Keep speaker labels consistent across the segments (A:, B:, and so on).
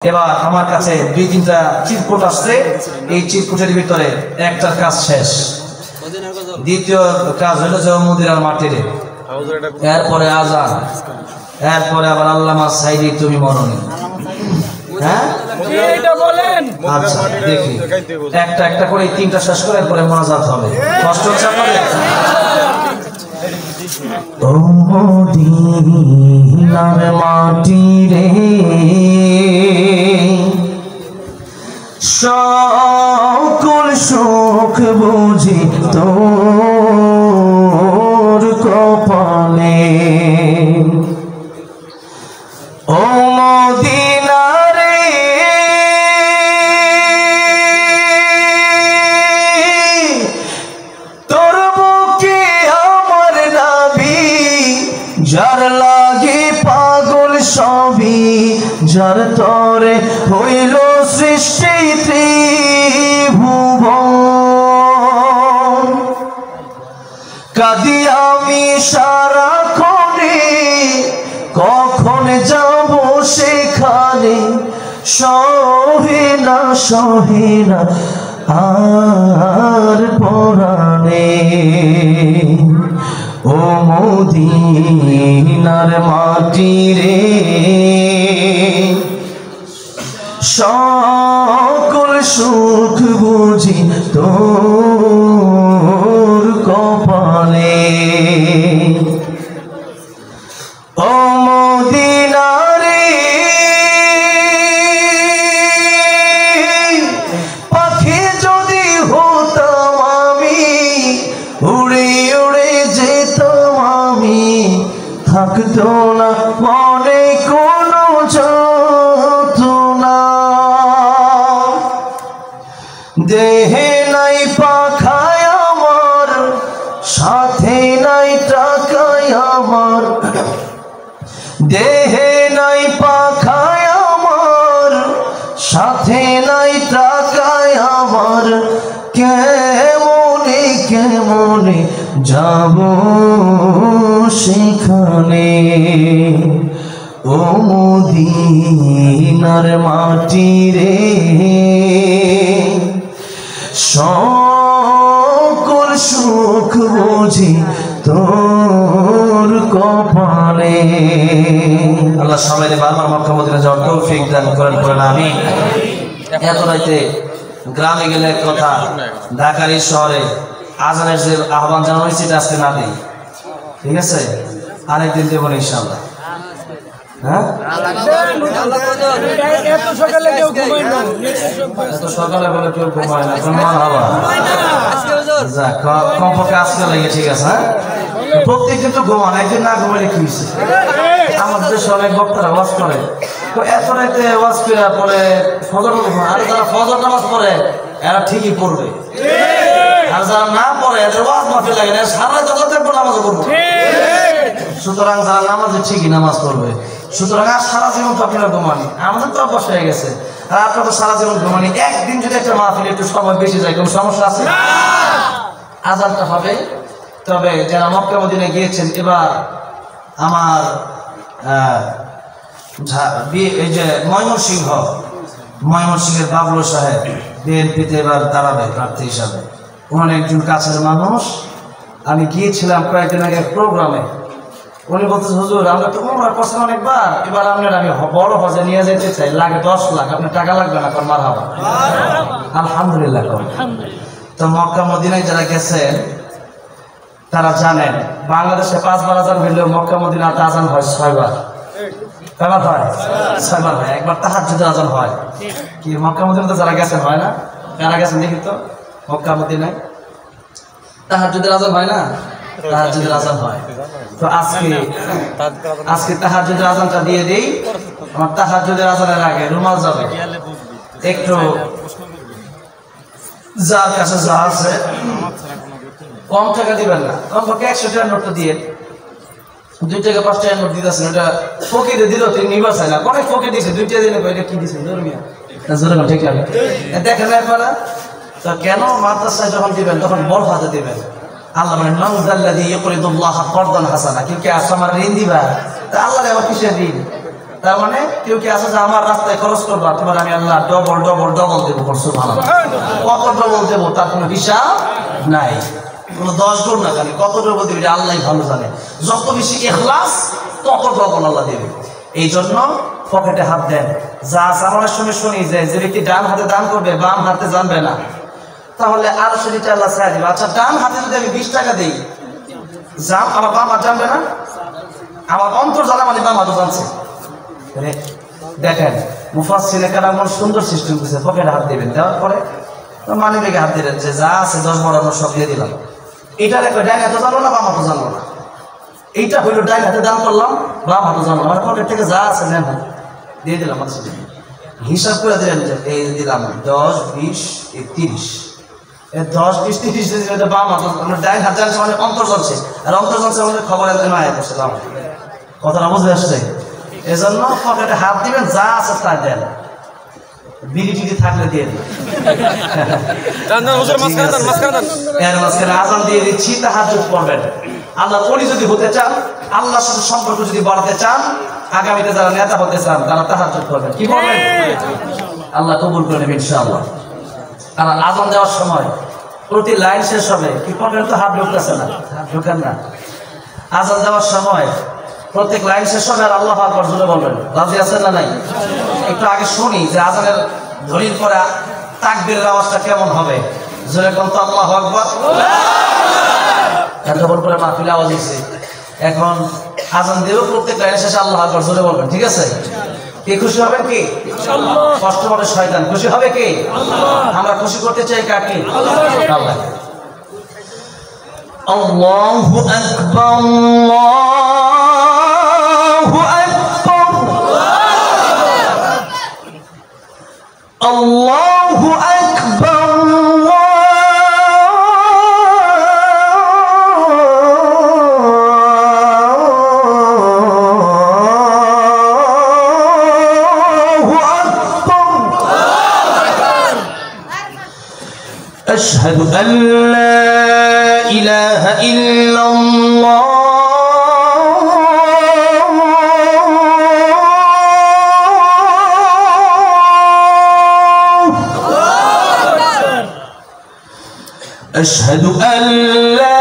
A: এবার আমার কাছে দুই তিনটা চিরকুট আসছে, এই চিরকুটের ভিতরে একটার কাজ শেষ, দ্বিতীয় কাজ হলো যে মদিনার মাটির, এরপরে আজান, এরপরে আবার আল্লামা সাইদি তুমি মরণি। হ্যাঁ আচ্ছা দেখি একটা একটা করে তিনটা শেষ করে এরপরে মোনাজাত হবে। কষ্ট হচ্ছে আপনাদের? ও মদিনার মাটি রে, সকল সুখ বুঝি তোর কপালে। ও মদিনা রে, তোর বুকে আমার নাবি, যার লাগে পাগল সবই, যার তরে হইল সৃষ্টি ত্রিভুবন। কাঁদি আমি সারাক্ষণে, কখন যাব সেখানে, সহে না আর পরাণে। ও মদিনার মাটি রে, সকল সুখ বুঝি তোর কপালে। ও মদিনা রে, পাখি যদি হতাম আমি, উড়ে উড়ে যেতাম আমি, থাকতো না মনে কোনো যন্ত্রণা। দেহে নাই পাখায় আমার, সাথে নাই টাকায় আমার, দেহে নাই পাখায় আমার, সাথে নাই টাকায় আমার, কেমনে কেমনে যাব সেখানে। ও মদিনার মাটি রে, সকল সুখ বুঝি তোর কপালে। আল্লাহ সবাই বারবার মক্কা মদিনা যাওয়ার তৌফিক দান করেন করেন আমিন। এত রাইতে গ্রামে গেলে এক কথা, ঢাকার এই শহরে আজানের যে আহ্বান জানানো হয়েছে এটা আজকে না দিই, ঠিক আছে? আরেকদিন দেবো না ইনশাআল্লাহ। হ্যাঁ এত সকালে বলে কেউ ঘুমায় না, কমপক্ষে আজকে লাগে, ঠিক আছে? হ্যাঁ প্রত্যেকদিন তো ঘুমান, একদিন না ঘুমাইলে কি হয়েছে? আমাদের দেশে অনেক বক্তারা ওয়াজ করে, এত রাইতে ওয়াজ করে পরে ফজর, আর যারা ফজর নামাজ পড়ে এরা ঠিকই পড়বে, আর যারা না পড়ে এদের ওয়াজ মাফি লাগে না, সারা যত দেখবো নামাজ পড়বো। সুতরাং যারা নামাজে ঠিকই নামাজ পড়বে। সুতরাং আর সারা জীবন তো আপনারা ঘুমানি, আমাদের তো অভ্যাস হয়ে গেছে, আর আপনার তো সারা জীবন ঘুমানি। একদিন যদি একটা মাহফিল একটু সময় বেশি যায়, কোনো সমস্যা আছে? আজানটা হবে। তবে যারা মক্কা মদিনায় গিয়েছেন, এবার আমার এই যে ময়মনসিংহের বাবলু সাহেব বিএনপিতে এবার দাঁড়াবে প্রার্থী হিসাবে, ওনার একজন কাছের মানুষ। আমি গিয়েছিলাম কয়েকদিন আগে প্রোগ্রামে, উনি বলতেছে হুজুর আমরা তো ওমরা করছেন অনেকবার, এবার আপনার আমি বড় হজে নিয়ে যেতে চাই, লাগে 10 লাখ, আপনার টাকা লাগবে না? মারহাবা, আলহামদুলিল্লাহ। তো মক্কা মদিনায় যারা গেছেন তারা জানেন, বাংলাদেশে 5 বার আজান হইলেও মক্কা মদিনাতে আজান হয় 6 বার। কয়বার হয়? 6 বার হয়। একবার তাহাজ্জুদের আজান হয়। কি মক্কা মদিনাতে যারা গেছেন হয় না? কারা গেছেন দেখি তো? মক্কা মদিনায় তাহাজ্জুদের আজান হয় না? তাহাজ্জুদের আজান হয়। তো আজকে তাহাজ্জুদের আজানটা দিয়ে দেই। আমার তাহাজ্জুদের আজানের আগে রুমাল যাবে, একটু যার কাছে যা আছে কম টাকা দিবেন না, কমপক্ষে 100 টাকার নোটটা দিয়ে, 2 টাকা 5 টাকার নোট দিতেছেন, ওটা ফকিরে দিল তিনি নিবা চাই না, অনেক ফকির দিছে 2 টাকা দিলে এটা কি দিছে ধর্মিয়া, ঠিক আছে? দেখেন একবার তো কেন মাদ্রাসায় যখন দিবেন তখন বড় হাতে দিবেন। আল্লাহ মানে মানজাল্লাযী ইউকরিদুল্লাহ করদান হাসানা, কি কে আমার ঋণ দিবা? তা আল্লাহর আবার কিসের ঋণ? তার মানে কেউ কি আছে যে আমার রাস্তায় খরচ করবা, তোমার আমি আল্লাহ ডবল ডবল ডবল দেবো, সুবহানাল্লাহ। কত ডবল দেবো তার কোনো হিসাব নাই, কোনো 10 গুণ না, খালি কত ডবল দেবে আল্লাহ ভালো জানে। যত বেশি ইখলাস তত ডবল আল্লাহ দেবে। এই জন্য পকেটে হাত দেন। যা আমার সঙ্গে শুনি যে ব্যক্তি ডান হাতে দান করবে বাম হাতে জানবে না, তাহলে আরো সেটা আল্লাহ ছাড়া দিবে। আচ্ছা ডান হাতে যদি আমি 20 টাকা দিই, জান আমার বাম হাত জানবে না? আমার অন্তর জানা মানে বাম হাতও জানছে। দেখেন মুফাসসির কেরাম সুন্দর সিস্টেম করেছে, পকেটে হাত দিবেন, দেওয়ার পরে মানে বেগে হাত দিলেন, যে যা আছে 10 বড় সব দিয়ে দিলাম। এটা দেখো ডান হাতে জানলো না বাম হাতে জানলো না, এইটা হইলো ডান হাতে দান করলাম বাম হাতে জানলো, মানে পকেট থেকে যা আছে নেন দিয়ে দিলাম। হিসাব করে দিলেন যে এই দিলাম 10 20 30, 10 20 30 বাম হাত, ডান হাত জানছে মানে অন্তর জানছে, আর অন্তর জানছে মানে খবর নয় করছে। কথাটা বুঝে আসছে? এজন্য পকেটে হাত দিবেন, যা আছে তা দেন, বিড়ি টিড়ি থাকলে দিয়ে দিন। এর মাঝখানে আজান দিয়ে দিচ্ছি, তাহাজ্জুদ পড়বেন। আল্লাহর ওলি যদি হতে চান, আল্লাহর সাথে সম্পর্ক যদি বাড়াতে চান, আগামীতে যারা নেতা হতে চান তারা তাহাজ্জুদ করবেন। কি বলবেন? আল্লাহ কবুল করে নেবেন ইনশাআল্লাহ। আর আজান দেওয়ার সময় প্রতি লাইন শেষ হবে, কি পকেটে তো হাত ঢুকতেছে না, হাত ঢোকেন না। আজান দেওয়ার সময় প্রত্যেক লাইন শেষ হবে আর আল্লাহু আকবার জোরে বলবেন। রাজি আছেন না নাই? একটু আগে শুনি যে আজানের ধ্বনির পরে তাকবীরের আওয়াজটা কেমন হবে। জোরে কোন তো আল্লাহু আকবার। এতক্ষণ পরে মাহফিলে আওয়াজ হয়েছে, এখন আজান দেব, প্রত্যেক লাইন শেষে আল্লাহু আকবার জোরে বলবেন, ঠিক আছে? কে খুশি হবেন? কি কষ্ট করে শয়তান খুশি হবে? কি আমরা খুশি করতে চাই কাকে? আল্লাহ। আল্লাহু আকবার, আল্লাহু আকবার, أشهد أن لا إله إلا الله أشهد أن لا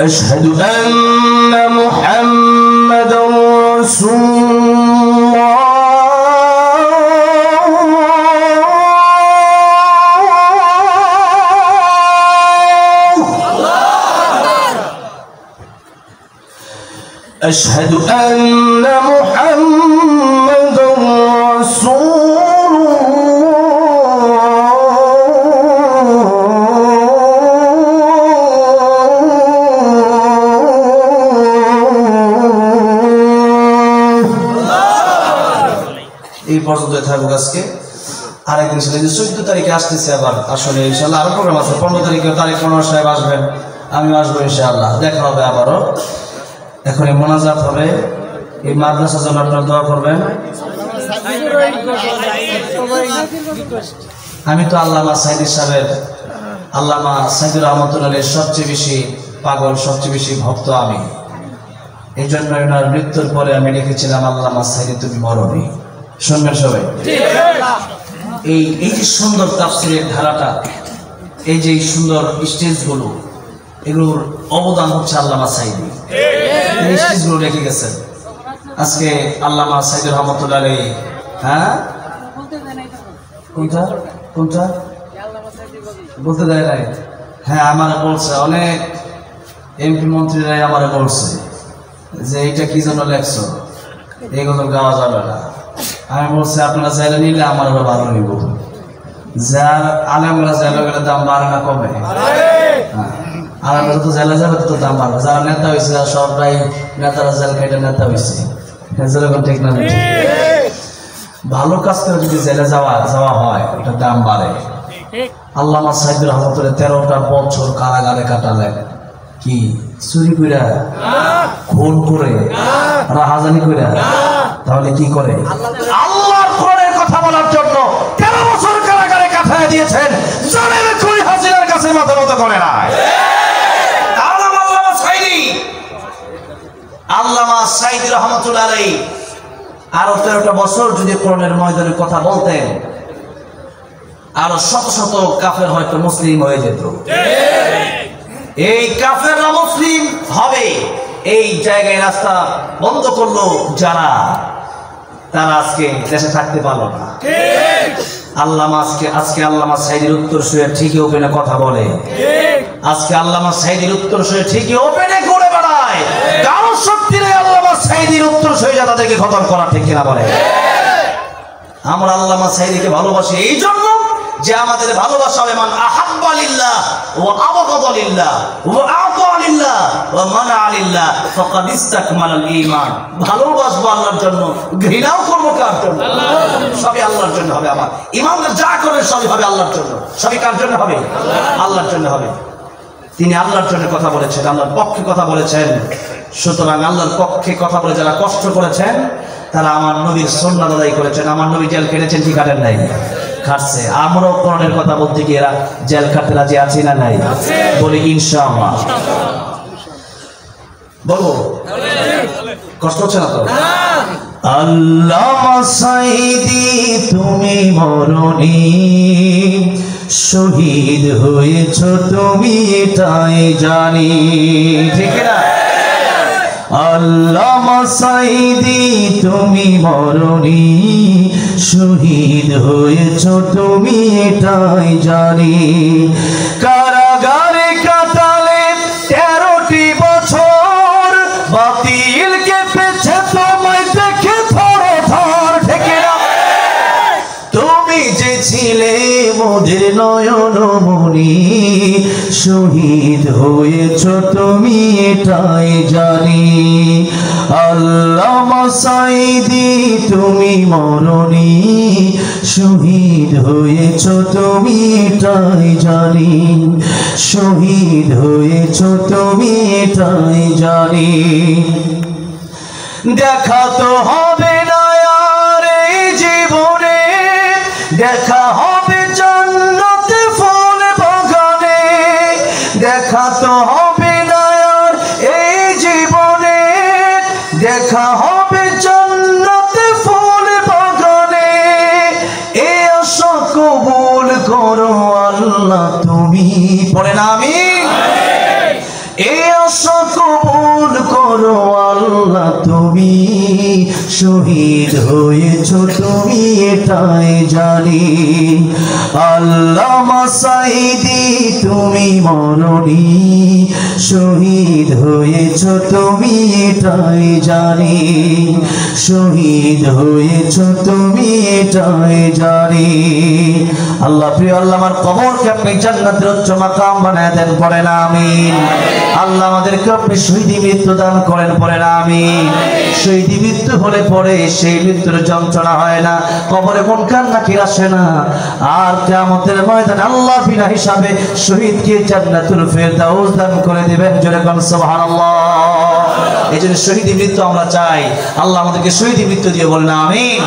A: أشهد أن محمدا رسول الله أشهد أن محمدا رسول এই পর্যন্ত থাকুক আজকে। আরেকদিন ছিল যে 14 তারিখে আসতেছে আবার, আসলে ইনশাআল্লাহ আরো প্রোগ্রাম আছে। 15 তারিখে তারিখ 15 সাহেব আসবেন, আমিও আসবো ইনশাআল্লাহ, দেখা হবে আবারও। এখন এই মোনাজাত হবে, এই মাদ্রাসার জন্য আপনারা দোয়া করবেন। আমি তো আল্লামা সাইদি সাহেবের, আল্লামা সাইদুর রহমতুল্লাহের সবচেয়ে বেশি পাগল, সবচেয়ে বেশি ভক্ত আমি। এই জন্য ওনার মৃত্যুর পরে আমি লিখেছিলাম, আল্লামা সাইদি তুমি মরনি। শুনবেন সবাই। এই যে সুন্দর তাফসীরের ধারাটা, এই যে সুন্দর স্টেজগুলো, এগুলোর অবদান হচ্ছে আল্লামা সাইদি। এই স্টেজগুলো রেখে গেছেন। আজকে আল্লামা সাইদুর রহমতুল্লাহ আলাইহি, হ্যাঁ কোনটা কোনটা বলতে দেয় নাই? হ্যাঁ আমার বলছে, অনেক এমপি মন্ত্রীরাই আমার বলছে যে এইটা কি জন্য লেখছো, এগুলো গাওয়া যাবে না। আমি বলছি আপনারা চাইলে নিলে আমার আরো ভালো নিব। যার আলেমরা চাইলে গেলে দাম বাড়ে না কমে? আলেমরা তো জেলে যাবে তো দাম বাড়বে। যারা নেতা হয়েছে সবাই নেতারা জেল খাইতে নেতা হয়েছে, যেরকম ঠিক না? ভালো কাজ করে যদি জেলে যাওয়া হয় ওটার দাম বাড়ে। আল্লামা সাইদ রহমতুল্লাহ 13টা বছর কারাগারে কাটালেন। কি চুরি কইরা, খুন করে, রাহাজানি কইরা? তাহলে কি করে? আল্লাহর কোরআনের কথা বলার জন্য 13 বছর কারাগারে কাটায় দিয়েছেন। জানেন কই হাজিরার কাছে মাথা নত করে না। আল্লামা সাইদ রহমতুল্লাহ আলাইহি আরো 13টা বছর যদি কোরআনের ময়দানে কথা বলতেন, আরো শত শত কাফের হয়তো মুসলিম হয়ে যেত। এই কাফেররা মুসলিম হবে, এই জায়গায় রাস্তা বন্ধ করলো যারা, তারা আজকে দেশে থাকতে পারলো না। আজকে আল্লামা সাইদের উত্তর শুয়ে ঠিকই ওপেনে কথা বলে। আজকে আল্লামা সাইদের উত্তর শুয়ে ঠিকই ওপেনে ঘুরে বেড়ায়। কারো শক্তি নেই আল্লামা সাইদের উত্তর শুয়ে যা তাদেরকে খতম করা, ঠিক কিনা বলে? আমরা আল্লামা সাইদিকে ভালোবাসি এই জন্য যে আমাদের ভালোবাসা হবে মান আহাব্বা লিল্লাহ ওয়া আবগাদা লিল্লাহ ওয়া আতা লিল্লাহ ওয়া মানা লিল্লাহ ফাকাদ ইসতাকমালাল ঈমান। ভালোবাসবো আল্লাহর জন্য, ঘৃণাও করব কার জন্য? সবই আল্লাহর জন্য হবে। আমার ইমানদার যা করে সবই হবে আল্লাহর জন্য। সবই কার জন্য হবে? আল্লাহর জন্য হবে। তিনি আল্লাহর জন্য কথা বলেছেন, আল্লাহর পক্ষে কথা বলেছেন। সুতরাং আল্লাহর পক্ষে কথা বলে যারা কষ্ট করেছেন তারা আমার নবীর সুন্নাত আদায় করেছেন। আমার নবী জেল কেটেছেন কি কাটেন নাই? খাটছে। আমরাও কোরআনের কথা বলতে গিয়ে এরা জেল কাটতে রাজি আছি না নাই? বলি ইনশাআল্লাহ। বলবো? কষ্ট হচ্ছে না তো? আল্লামা সাইদি তুমি মরণি, শহীদ হয়েছ তুমি এটাই জানি, ঠিক না? আল্লামা সাইদি তুমি মরণি, শহীদ হয়েছ তুমি এটাই জানি। কারাগারে কাটালে 13টি বছর, বাতিল কেঁপেছে তোমায় দেখে থর থর, ঠিক না? তুমি যে ছিলে মোদের নয়ন মনি, শহীদ হয়েছ তুমি এটাই জানি। আল্লামা সাইদি তুমি মরণি, শহীদ হয়েছ তুমি এটাই জানি। শহীদ হয়েছ তুমি এটাই জানি। দেখা তো হবে না আর এই জীবনে, দেখা হবে জান্নাতে ফুল বাগানে। দেখা তো হবে না আর এই জীবনে, দেখা হবে জান্নাতে ফুল বাগানে। এ আশা কবুল করো আল্লাহ তুমি, পড়েন আমিন। এ আশা কবুল করো আল্লাহ তুমি, শহীদ হয়েছ তুমি এটাই জানি। আল্লামা সাইদি তুমি মরণি, শহীদ হয়েছ তুমি এটাই জানি। শহীদ হয়েছ তুমি এটাই জানি। আল্লাহ প্রিয় আল্লাহ আমার কবরকে আপনি জান্নাতের উচ্চ মাকাম বানায় দেন, পড়েন আমিন। আল্লাহ আমাদেরকে আপনি শহীদি মৃত্যু দান করেন, পড়েন আমিন। শহীদি মৃত্যু হলে পরে সেই মৃত্যুর যন্ত্রণা হয় না, কবরে মুনকার নাকির আসে না। আর কিয়ামতের ময়দানে আল্লাহ বিনা হিসাবে শহীদকে জান্নাতুল ফেরদাউস দান করে দিবেন। জোরে বলেন সুবহানাল্লাহ। এই জন্য শহীদি মৃত্যু আমরা চাই। আল্লাহ আমাদেরকে শহীদি মৃত্যু দিয়ে বলেন আমিন।